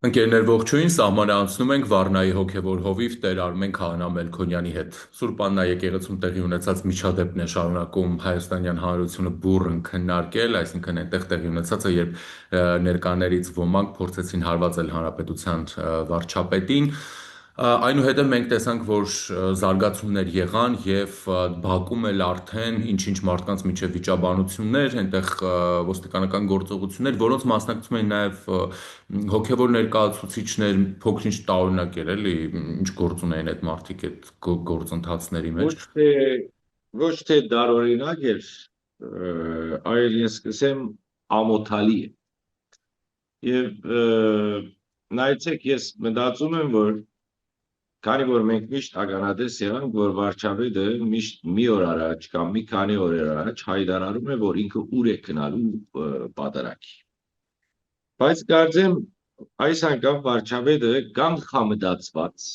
Ընկերներ ողջույն, սահմանը անցնում ենք Վառնայի հոգևոր հովիվ Տեր Արմեն Քահանա Մելքոնյանի հետ։ Սուրբ Աննա եկեղեցում տեղի ունեցած միջադեպն է շարունակում Հայաստանյան Հանրությունը բուռն քննարկել, այսինքն այնտեղ տեղի ունեցածը, երբ ներկաներից ոմանք փորձեցին հարվածել հանրապետության վարչապետին, այնուհետև մենք տեսանք, որ զարգացումներ եղան եւ Բաքվում էլ արդեն ինչ-ինչ մարդկանց միջև վիճաբանություններ, այնտեղ ոստիկանական գործողություններ, որոնց մասնակցում էին նաեւ հոգևոր ներկայացուցիչներ, փոքր-ինչ տարօրինակ էր, էլի, ինչ գործ ունեին այդ մարդիկ այդ գործընթացների Ոչ մեջ։ թե ոչ թե դարօրինակ էր, այլ ես կսեմ ամոթալի է։ Եվ նայեցեք, ես մտածում եմ, որ քանի որ մենք միշտ ականատես եղանք, որ վարչապետը միշտ մի օր առաջ կամ մի քանի օրեր առաջ հայտարարում է, որ ինքը ուր է գնալու պատարագի։ Բայց կարծեմ այս անգամ վարչապետը կանխամտածված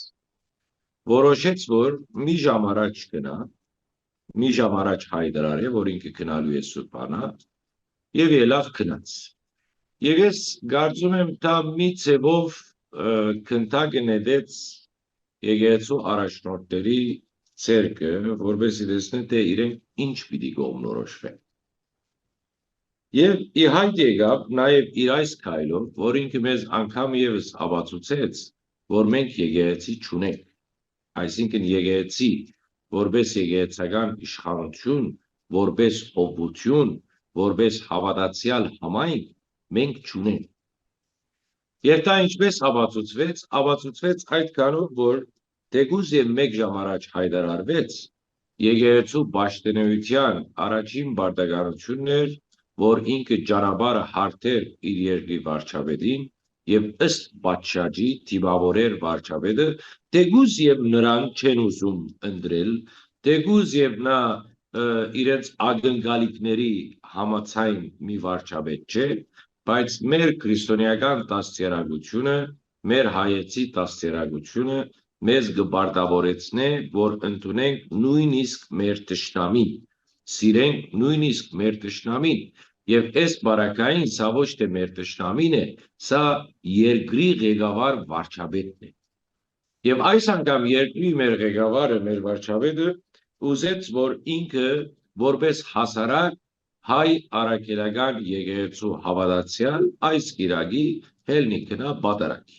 որոշեց, որ մի ժամ առաջ գնա, մի ժամ առաջ հայտարարի, որ ինքը գնալու է Սուրբ Աննա, եւ ելավ գնաց։ Եվ ես կարծում եմ, դա մի ձևով քննարկը նետեց եկեղեցու առաջնորդների ցերկը, որովհետեւ տեսնեն, թե իրենք ինչ պիտի կողմնորոշվեն։ Եվ ի հայտ եկավ նաև իր այս քայլով, որ ինքը մեզ անգամ եւս ապացուցեց, որ մենք եկեղեցի չունենք, այսինքն եկեղեցի, որպես եկեղեցական իշխանություն, որպես օգնություն, որպես հավատացյալ համայնք, մենք չունենք։ Եվ դա ինչպես ապացուցվեց այդքանով, որ թեկուզ եւ մեկ ժամ առաջ հայտարարվեց եկեղեցու պաշտոնեության առաջին պարտականությունն էր, որ ինքը ճանապարհը հարթեր իր երկրի վարչապետին եւ ըստ պատշաճի դիմավորեր վարչապետը, թեկուզ եւ նրան չեն ուզում ընտրել, թեկուզ եւ նա իրենց ակնկալիքների համաձայն մի վարչապետ չէ, բայց մեր քրիստոնեական դաստիարակությունը, մեր հայեցի դաստիարակությունը մեզ կպարտավորեցնե, որ ընդունենք նույնիսկ մեր թշնամին, սիրենք նույնիսկ մեր թշնամին, եւ այս բարակային սա ոչ թե մեր թշնամին է, սա երկրի ղեկավար վարչապետն է։ Եվ այս անգամ երկրի մեր ղեկավարը, մեր վարչապետը ուզեց, որ ինքը որպես հասարակ հայ առաքելական եկեղեցու հավատացյալ այս գիրագի հելնի գնա պատարագի։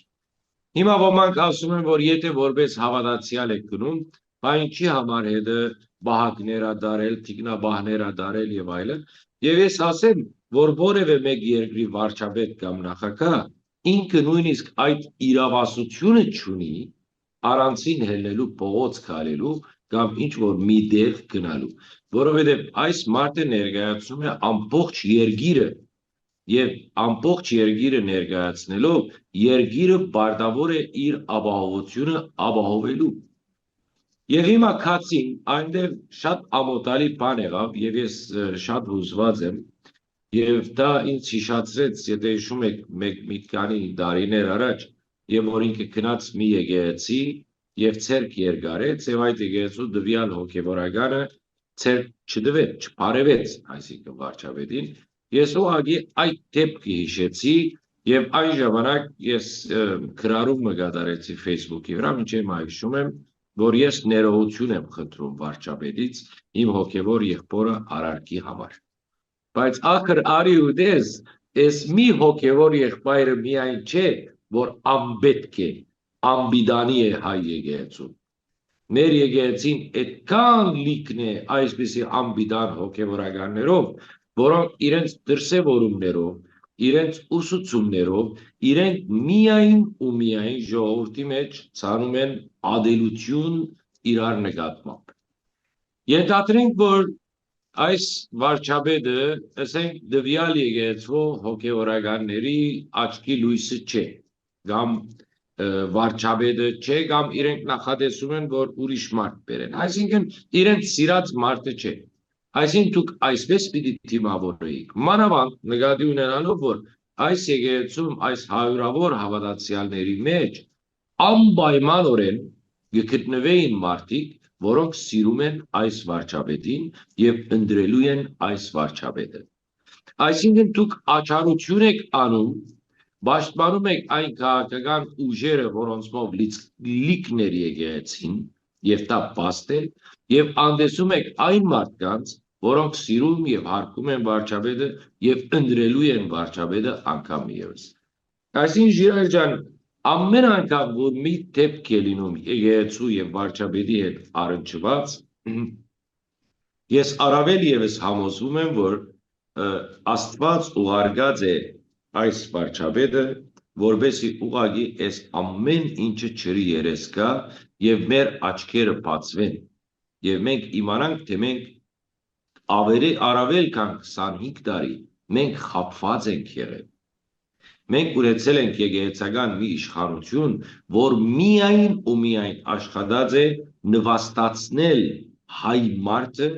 Հիմա ոմանք ասում են, որ եթե որպես հավատացյալ եք գնում, բան ինչի համար հետը բահակներ ա դարել, թիկնաբահներ ա դարել եւ այլն, եւ ես ասեմ, որ որևէ մեկ երկրի վարչապետ կամ նախագահ ինքը նույնիսկ այդ իրավասությունը չունի առանցին հելնելու փողոց քալելու կամ ինչ որ մի դեր գնալու, որովհետեւ այս մարդը ներկայացնում է ամբողջ երկիրը եւ ամբողջ երկիրը ներկայացնելով երկիրը պարտավոր է իր ապահովությունը ապահովելու։ Եվ հիմա քացին այնտեղ շատ ամոթալի բան եղավ եւ ես շատ հուզված եմ եւ դա ինձ հիշեցրեց, եթե հիշում եք մի քանի տարիներ առաջ, եւ որ ինքը գնաց մի եկեղեցի եւ ցերկ երկարեց եւ այդ եկեղեցու դվյալ հոգեվորականը ցերկ չդվեց, չփարևեց, այսինքն վարչապետին, ես ուղղակի այդ դեպքը հիշեցի եւ այն ժամանակ ես գրառում կատարեցի Facebook-ի վրա, մինչեւ հիշում եմ, որ ես ներողություն եմ խնդրում վարչապետից իմ հոգևոր եղբորը Արարքի համար։ Բայց ախր արի ու դες, ես մի հոգևոր եղբայրը միայն չէ, որ անպետք է, անբիդանի է հայ եկեղեցուն։ Մեր եկեղեցին այդքան լիքն է այսպիսի անբիդան հոգևորականներով, որոնք իրենց դրսևորումներով, իրենց ուսուցումներով, իրենք միայն ու միայն ժողովրդի մեջ ցանում են ադելություն իրար նկատմամբ։ Ենթադրենք, որ այս վարչապետը, ասենք, դվյալ եկեղեցու հոգևորականների աչքի լույսը չէ, կամ վարչապետը չէ, կամ իրենք նախատեսում են, որ ուրիշ մարդ բերեն, այսինքն իրենց սիրած մարդը չէ, այսինքն դուք այսպես պիտի դիմավորեիք, մանավանդ նկատի ունենալով, որ այս եկեղեցում այս հարյուրավոր հավատացյալների մեջ անպայմանորեն գտնվեին մարդիկ, որոնք սիրում են այս վարչապետին եւ ընտրելու են այս վարչապետը։ Այսինքն դուք աչառություն եք անում, Պաշտպանում եք այն քաղաքական ուժերը, որոնցով լիքներ եկեղեցին, եւ դա փաստել, եւ անդեսում եք այն մարդկանց, որոնք սիրում եւ հարգում են վարչապետը եւ ընդրելու են վարչապետը անգամ եւս։ Այսինքն Ժիրայր ջան, ամեն անգամ որ մի դեպք է լինում եկեղեցու եւ վարչապետի հետ առնչված, ես առավել եւս համոզվում եմ, որ Աստված ուղարկած է այս վարչապետը, որբեսի ուղագի այս ամեն ինչը չրի երես կա եւ մեր աչքերը բացվեն եւ մենք իմանանք, թե մենք առավել քան 25 տարի մենք խապված ենք եղել։ Մենք ունեցել ենք եկեղեցական մի իշխանություն, որ միայն ու միայն աշխատած է նվաստացնել հայ մարդը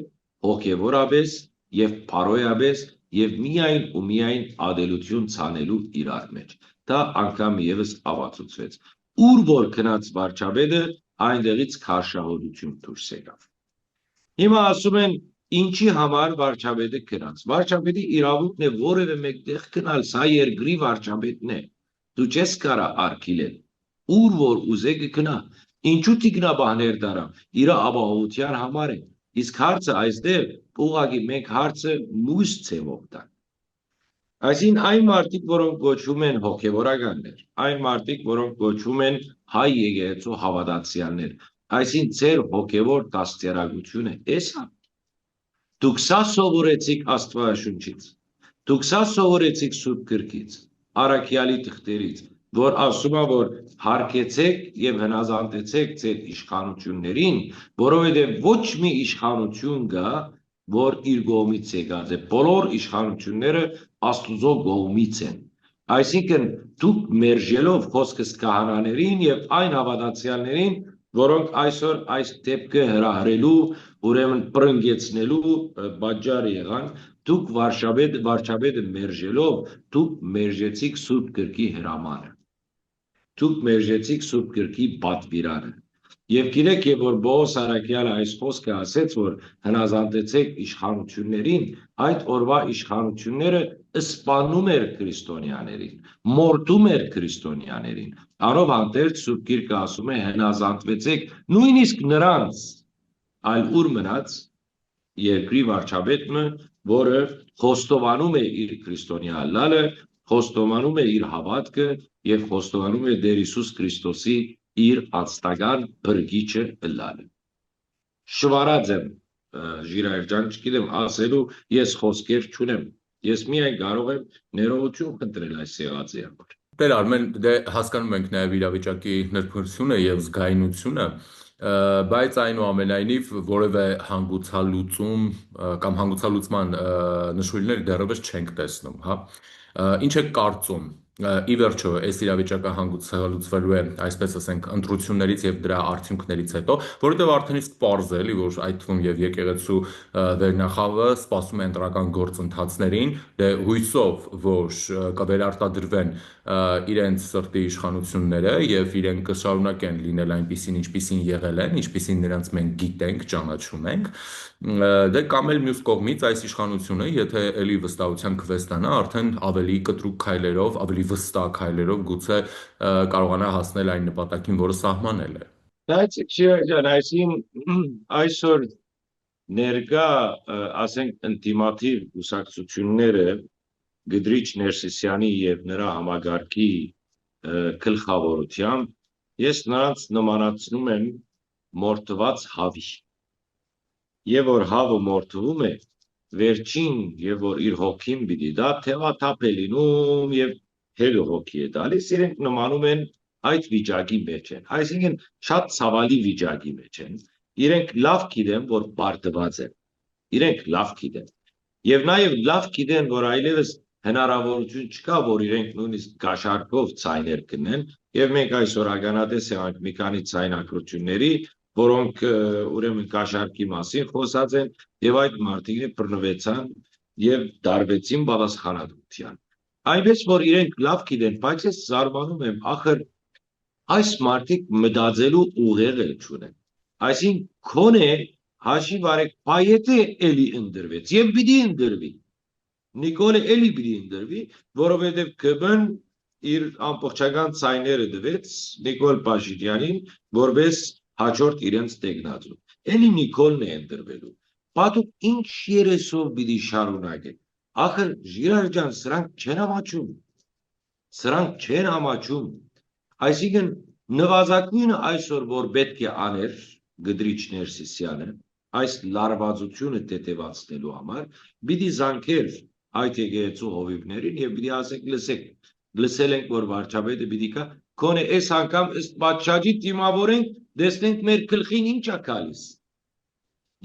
հոգևորապես եւ փարոյապես եւ միայն ու միայն ադելություն ցանելու իրար մեջ։ Դա անգամ եւս ավացուցվեց։ Ուր որ քնած վարչապետը այնտեղից քաշահոդություն դուրս եկավ։ Հիմա ասում են ինչի համար վարչապետը քնած։ Վարչապետի իրավունքն է որևէ մեկտեղ քնալ, սա երկրի վարչապետն է։ Դու չես կարա արգիլել։ Ուր որ ուզե կքնա։ Ինչու տիկնաբաներ դարամ։ Իր ապահովության համար է։ Իսկ հարցը այստեղ ուղղակի մենք հարցը մույս ցևով տան։ Այսին այն մարդիկ, որոնք գոչվում են հոգևորականներ, այն մարդիկ, որոնք գոչվում են հայ եկեղեցու հավատացյալներ, այսին ձեր հոգևոր դաստիարակությունը էսա։ Դուք սա սովորեցիք Աստվածաշունչից, դուք սա սովորեցիք Սուրբ Գրքից, առաքյալի թղթերից, որ ասում է, որ հարգեցեք եւ հնազանդեցեք ձեր իշխանություններին, որովհետեւ ոչ մի իշխանություն կա, որ իր կողմից եկած է, բոլոր իշխանությունները Աստուծո կողմից են։ Այսինքն դուք մերժելով խոսքս քահանաներին եւ այն հավատացյալներին, որոնք այսօր այս դեպքը հրահրելու, ուրեմն պրնգեցնելու պատճառ եղան, դուք վարչապետը մերժելով, դուք մերժեցիք Սուրբ Գրքի հրամանը։ Դուք մերժեցիք Սուրբ Գրքի պատվիրանը։ Եվ գիտեք, որ Բողոս Արաքյալը այս խոսքը ասեց, որ հնազանդեցեք իշխանություններին, այդ օրվա իշխանությունները սպանում էր քրիստոնյաներին, մորթում էր քրիստոնյաներին։ Առով հանդերձ Սուրբ Գիրքը ասում է հնազանդվեցեք նույնիսկ նրանց, այլ ուր մնաց երկրի վարչապետը, որը խոստովանում է իր քրիստոնյա լալը, խոստովանում է իր հավատքը եւ խոստովանում է Տեր Հիսուս Քրիստոսի իր անձնական բրգիչը լալը։ Շվարած եմ Ժիրայր ջան, չգիտեմ ասելու, ես խոսքեր չունեմ։ Ես միայն կարող եմ ներողություն խնդրել այս եղածի համար։ Տեր Արմեն, դե հասկանում ենք նաև իրավիճակի նրբությունը եւ զգայունությունը, բայց այնուամենայնիվ որևէ հանգուցալուծում կամ հանգուցալուծման նշույլներ դեռևս չենք տեսնում, հա։ Ինչ եք կարծում։ Ի վերջո, այս իրավիճակը հանգուցալուծվելու է, այսպես ասենք, ընտրություններից եւ դրա արդյունքներից հետո, որովհետեւ արդեն իսկ պարզ է, էլի, որ այդ թվում եւ եկեղեցու վերնախավը սպասում է ընտրական գործընթացներին, դե հույսով, որ կվերարտադրվեն իրենց սրտի իշխանությունները եւ իրենք կշարունակեն լինել այնպիսին, ինչպիսին եղել են, ինչպիսին նրանց մենք գիտենք, ճանաչում ենք, դե կամ էլ մյուս կողմից այս իշխանությունը, եթե էլի վստահության քվեստանա, արդեն ավելի կտրուկ քայլերով, ավելի վստահ քայլերով գուցե կարողանա հասնել այն նպատակին, որը սահմանել է։ Բայց Շիրայր, այսօր ներկա, ասենք, ինտիմատիվ կուսակցությունները Գդրիչ Ներսիսյանի եւ նրա համագարկի գլխավորությամբ ես նրանց նմանացնում եմ մորթված հավի։ Եվ որ հավը մորթվում է, վերջին եւ որ իր հոգին պիտի դա թևաթափ է լինում եւ հեղը հոգի է տալիս, իրենք նմանում են այդ վիճակի մեջ են։ Այսինքն շատ ցավալի վիճակի մեջ են։ Իրենք լավ գիտեն, որ բարդված են։ Իրենք լավ գիտեն։ Եվ նաեւ լավ գիտեն, որ այլևս հնարավորություն չկա, որ իրենք նույնիսկ գաշարկով ցայներ կնեն, եւ մենք այսօր ականատես ենք մի քանի ցայնակրությունների, որոնք ուրեմն գաշարկի մասին խոսած են եւ այդ մարդիկը բռնվեցան եւ դարվեցին պատասխանատվության։ Այնպես որ իրենք լավ գիտեն, բայց ես զարմանում եմ, ախր այս մարդիկ մտածելու ուղեղը չունեն։ Այսինքն քոնե հաշիվ արեք, պայետը էլի ընդրվեց եւ պիտի ընդրվի։ Նիկոլը էլի պիտի ընդրվի, որովհետեւ ԿԲ-ն իր ամբողջական ցայները դվեց Նիկոլ Փաշինյանին որպես հաջորդ իրենց տեխնատու։ Էլի Նիկոլն է ընտրվելու։ Պատուկ ինչ երեսով պիտի շարունակեն։ Ախր Ժիրայր ջան, սրանք չեն ամաչում։ Սրանք չեն ամաչում։ Այսինքն նվազագույնը այսօր որ պետք է աներ Գդրիչ Ներսիսյանը այս լարվածությունը տետևացնելու համար պիտի զանգեր այդ եկեղեցու հովիվներին եւ պիտի ասեք լսել ենք որ վարչապետը պիտի կա քոնե այս անգամ ըստ պատշաճի դիմավորենք տեսնենք մեր գլխին ինչ է գալիս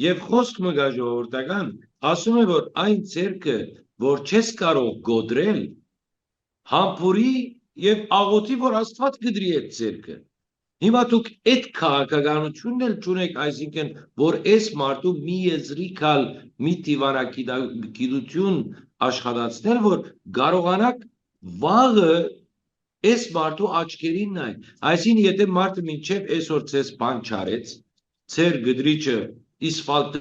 եւ խոսք մը գա ժողովրդական ասում է որ այն ցերկը որ չես կարող գոդրել համբուրի եւ աղոթի որ Աստված գդրի այդ ցերկը հիմա դուք այդ քաղաքականությունն էլ ճունեք այսինքն որ այս մարդու մի եզրիկալ մի դիվանագիտություն աշխատացնել որ կարողանաք վաղը այս մարդու աչքերին նայ այսինքն եթե մարդը մինչև այսօր ցես բան չարեց ցեր գդրիչը իսֆալտ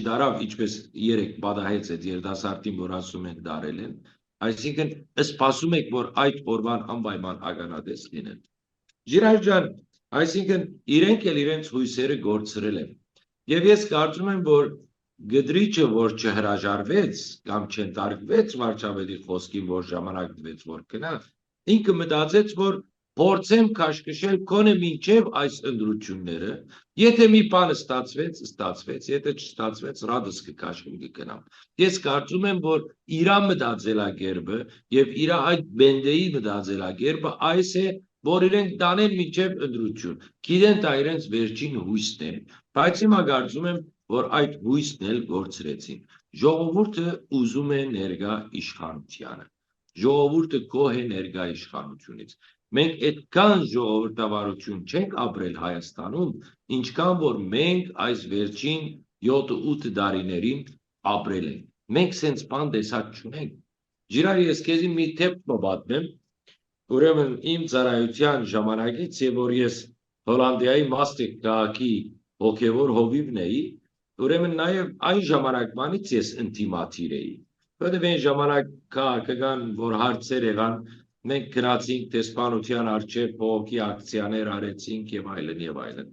դարավ ինչպես երեք պատահեց այդ երդասարտին որ ասում են դարել են այսինքն սպասում եք որ այդ օրվան անպայման ականատես լինեն Ժիրայր ջան այսինքն իրենք էլ իրենց հույսերը գործրել են եւ ես կարծում եմ որ գդրիչը որ չհրաժարվեց կամ չընտարկվեց վարչապետի խոսքին որ ժամանակ տվեց որ գնա ինքը մտածեց որ փորձեմ քաշքշել կոնե մինչև այս ընդրությունները եթե մի բան ստացվեց եթե չստացվեց ռադս կքաշեմ կգնամ ես կարծում եմ որ իր մտածելակերպը եւ իր այդ բենդեի մտածելակերպը այս է որ իրենք տանեն մինչև ընդրություն գիտեն դա իրենց վերջին հույսն է բայց հիմա կարծում եմ որ այդ հույսն էլ գործրեցին ժողովուրդը ուզում է ներկա իշխանությանը ժողովուրդը գոհ է ներկա իշխանությունից մենք այդքան ժողովրդավարություն չենք ապրել Հայաստանում ինչքան որ մենք այս վերջին 7-8 տարիներին ապրել ենք մենք sense բան տեսած չունենք Ժիրայր ես քեզի մի թեփ մոբատեմ ուրեմն իմ ծառայության ժամանակից եւ որ ես Հոլանդիայի Մաստրիխտ քաղաքի հոգեվոր հովիվն էի ուրեմն նաեւ այն ժամանակվանից ես ինտիմատիր էի որտեղ այն ժամանակ քաղաքական որ հարցեր եղան մենք գնացինք դեսպանության արչեւ բողոքի ակցիաներ արեցինք եւ այլն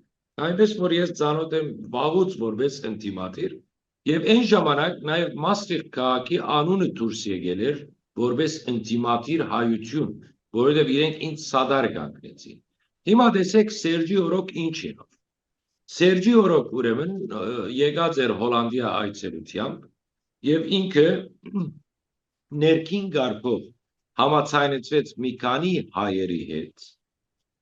այնպես որ ես ծանոթ եմ վաղուց որպես ինտիմատիր եւ այն ժամանակ նաեւ Մաստրիխտ քաղաքի անունը դուրս եկել էր որպես ինտիմատիր հայություն որովհետև իրենք ինձ սադար կանգնեցին։ Հիմա տեսեք Սերջի օրոք ինչ եղավ։ Սերջի օրոք ուրեմն եկած էր Հոլանդիա այցելությամբ եւ ինքը ներքին գարկով համացայնեցվեց մի քանի հայերի հետ,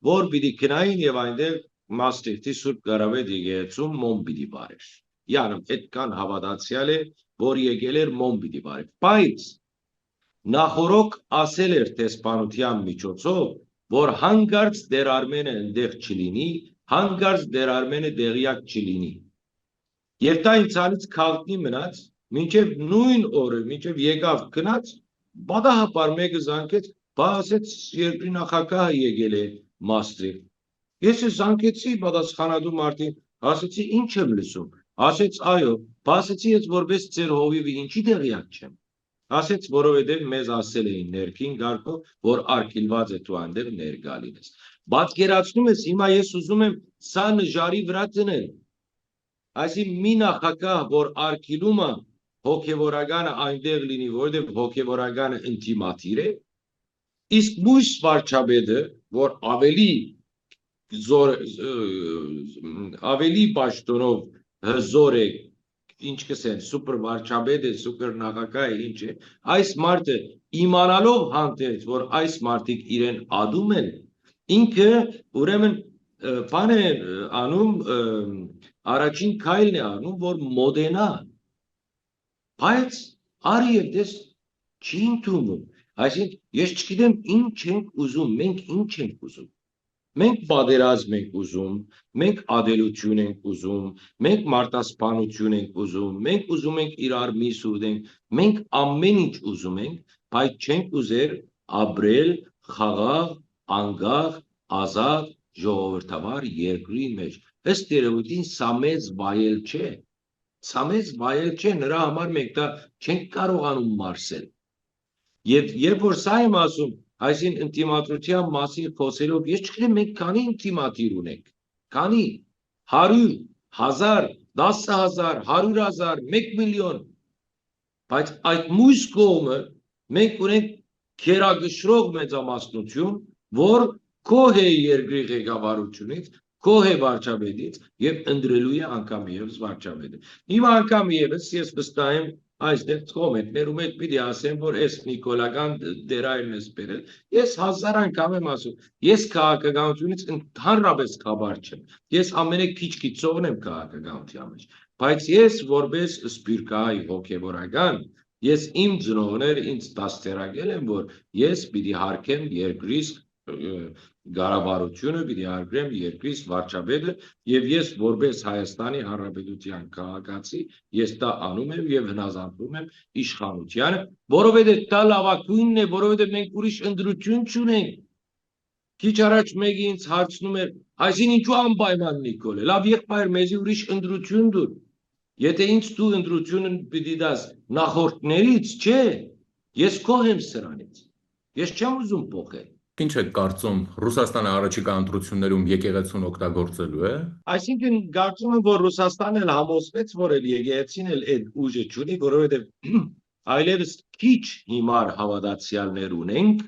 որ պիտի գնային եւ այնտեղ Մաստրիխտի Սուրբ Կարավետ եկեղեցում մոմ պիտի բարեր։ Յանը այդքան հավատացյալ է, որ եկել էր մոմ պիտի բարեր։ Բայց Նախորոք ասել էր տեսփանության միջոցով, որ հանգարց դեր Արմենը ընդեղ չլինի, հանգարց դեր Արմենը դեղյակ չլինի։ Եվ դա ինձանից քաղտնի մնաց, մինչև նույն օրը, մինչև եկավ գնաց, բադահապար մեկը զանգեց, բա ասեց երկրի նախագահը եկել է Մաստրիխտ։ Ես զանգեցի պատասխանատու մարդին, ասեցի ինչ եմ լսում, ասեց այո, ասեցի ես որպես ձեր հովիվի ինչի դեղյակ չեմ։ Ասեց որովհետև մեզ ասել էին ներքին գարկով, որ արկիլված է դու այնտեղ ներկա լինես։ Պատկերացնում ես, հիմա ես ուզում եմ սա նժարի վրա դնել։ Այսինքն մի նախագահ, որ արկիլում է հոգևորականը այնտեղ լինի, որովհետև հոգևորականը ինտիմատիր է, իսկ մյուս վարչապետը, որ ավելի պաշտոնով հզոր է ինչ կսեն, սուպր վարչապետ է, սուպր նախագահ է, ինչ է, այս մարդը իմանալով հանդերձ, որ այս մարդիկ իրեն ադում են, ինքը ուրեմն բան է անում, առաջին քայլն է անում, որ մոդենա, բայց արի և դες չի ընդունում, այսինքն ես չգիտեմ ինչ ենք ուզում, մենք ինչ ենք ուզում, մենք պատերազմ ենք ուզում, մենք ադելություն ենք ուզում, մենք մարտասպանություն ենք ուզում, մենք ուզում ենք իրար միս ուտենք, մենք ամեն ինչ ուզում ենք, բայց չենք ուզեր ապրել խաղաղ, անկախ, ազատ, ժողովրդավար երկրի մեջ։ Ըստ երևույթին սա մեծ վայել չէ։ Սա մեծ վայել չէ, նրա համար մենք դա չենք կարողանում մարսել։ Եվ երբ որ սա եմ ասում, Այսին ինտիմատության մասին խոսելով, ես չգիտեմ մենք քանի ինտիմատիր ունենք, քանի 100, 1000, 10000, 100,000, 1 միլիոն, բայց այդ մյուս կողմը մենք ունենք քերագշրող մեծամասնություն, որ քոհ է երկրի ղեկավարությունից, քոհ է վարչապետից եւ ընդրելու է անգամ եւս վարչապետը։ Հիմա անգամ եւս ես վստահ եմ այստեղ կոմենտներում էլ պիտի ասեմ, որ այս Նիկոլական դերայրն ես բերել։ Ես 1000 անգամ եմ ասում, ես քաղաքականությունից ընդհանրապես խաբար չեմ։ Ես ամենեք քիչ-քիչ սովն եմ քաղաքականության մեջ, բայց ես որպես սպիրկահայ հոգեվորական, ես իմ ծնողները ինձ դաստիարակել են, որ ես պիտի հարգեմ երկրիս գարավարությունը, պիտի հարգեմ երկրիս վարչապետը եւ ես որպես Հայաստանի Հանրապետության քաղաքացի ես դա անում եմ եւ հնազանդվում եմ իշխանությանը, որովհետեւ դա լավագույնն է, որովհետեւ մենք ուրիշ ընդրություն չունենք։ Քիչ առաջ մեկը ինձ հարցնում էր, այսին ինչու անպայման Նիկոլ է, լավ եղբայր, մեզի ուրիշ ընդրություն դուր։ Եթե ինձ դու ընդրությունը պիտի դաս նախորդներից, չէ, ես գոհ եմ սրանից։ Ես չեմ ուզում փոխել։ Ինչ եք կարծում, Ռուսաստանը առաջիկա ընտրություններում եկեղեցուն օգտագործելու է։ Այսինքն կարծում եմ, որ Ռուսաստանն էլ համոզվեց, որ էլ եկեղեցին էլ այդ ուժը չունի, որովհետև այլևս քիչ հիմար հավատացյալներ ունենք,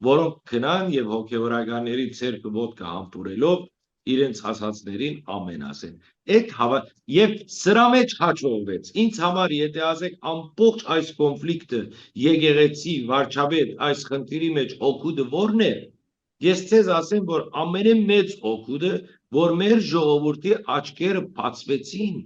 որոնք քնան եւ հոգեվորականների ցերկը ոտկա համբուրելով իրենց ասածներին ամեն ասեն։ Եվ սրա մեջ հաջողվեց։ Ինձ համար եթե ասեք ամբողջ այս կոնֆլիկտը եկեղեցի վարչապետ այս խնդիրի մեջ օգուտը ո՞րն է։ Ես ցեզ ասեմ, որ ամենամեծ օգուտը, որ մեր ժողովրդի աչքերը բացվեցին։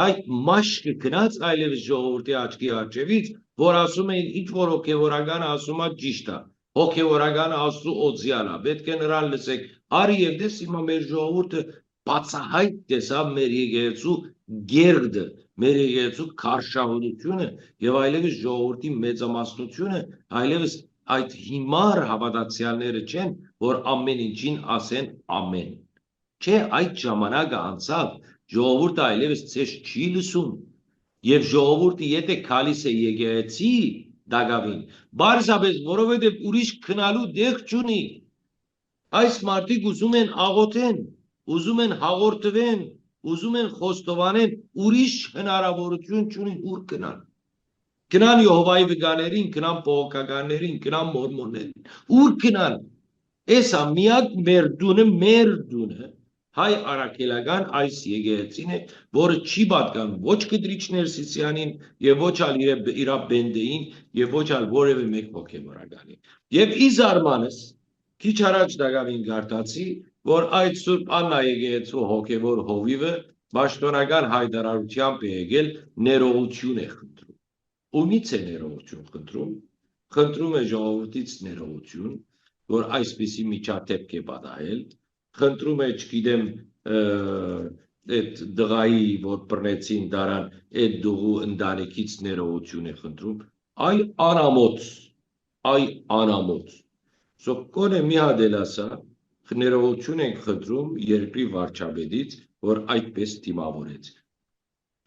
Այդ մաշկը գնաց այլևս ժողովրդի աչքի առջևից, որ ասում էին ինչ որ հոգեվորականը ասում է ճիշտ է։ Հոգեվորականը ասու օձիալա, պետք է նրան լսեք։ Արի եւ դες հիմա մեր ժողովուրդը բացահայտ տեսավ մեր եկեղեցու գերդը, մեր եկեղեցու քարշահունությունը եւ այլևս ժողովրդի մեծամասնությունը, այլևս այդ հիմար հավատացյալները չեն, որ ամեն ինչին ասեն ամեն։ Չէ, այդ ժամանակը անցավ, ժողովուրդը այլևս ցես չի լսում։ Եվ ժողովուրդը եթե քալիս է եկեղեցի դագավին, բարձաբես, որովհետև ուրիշ քնալու դեղ չունի։ Այս մարդիկ ուզում են աղոթեն, ուզում են հաղորդվեն, ուզում են խոստովանեն, ուրիշ հնարավորություն չունին ուր գնան։ Գնան Եհովայի վկաներին, գնան պողոքականներին, գնան մորմոններին, ուր գնան։ Էսա միակ մեր դունը, հայ արաքելական այս եկեղեցին է, որը չի պատկանում ոչ Կտրիչներ Սիսյանին եւ ոչ ալ իր բենդեին եւ ոչ ալ որևէ մեկ հոգեվորականին։ Եվ ի զարմանս քիչ առաջ դակավին գարտացի, որ այդ Սուրբ Աննա եկեղեցու հոգեվոր հովիվը պաշտոնական հայտարարությամբ է եկել ներողություն է խնդրում։ Ումից է ներողություն խնդրում։ Խնդրում է ժողովրդից ներողություն, որ այսպիսի միջադեպք է պատահել։ Խնդրում է, չգիտեմ, այդ դղայի, որ բռնեցին դարան, այդ դուղու ընտանիքից ներողություն է խնդրում, այ անամոթ։ Սոկոնը մի հատ էլ ասա, ներողություն ենք խնդրում երկրի վարչապետից, որ այդպես դիմավորեց։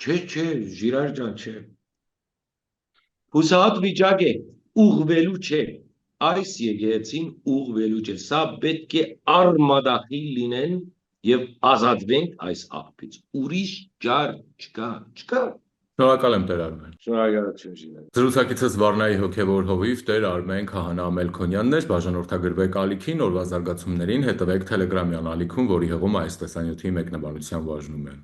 Չէ, Ժիրար ջան, չէ։ Հուսահատ վիճակ է, ուղղվելու չէ։ Այս եկեղեցին ուղղվելու չէ, սա պետք է արմադախիլ լինեն եւ ազատվենք այս աղբից։ Ուրիշ ճար չկա։ Շնորհակալ եմ Տեր Արմեն։ Շնորհակալություն Ժիրար։ Զրուցակիցս Վառնայի հոգևոր հովիվ Տեր Արմեն Քահանա Մելքոնյանն էր, բաժանորդագրվեք ալիքին, օրվա զարգացումներին հետևեք Telegram-յան ալիքում, որի հղումը այս տեսանյութի մեկնաբանության բաժնում է։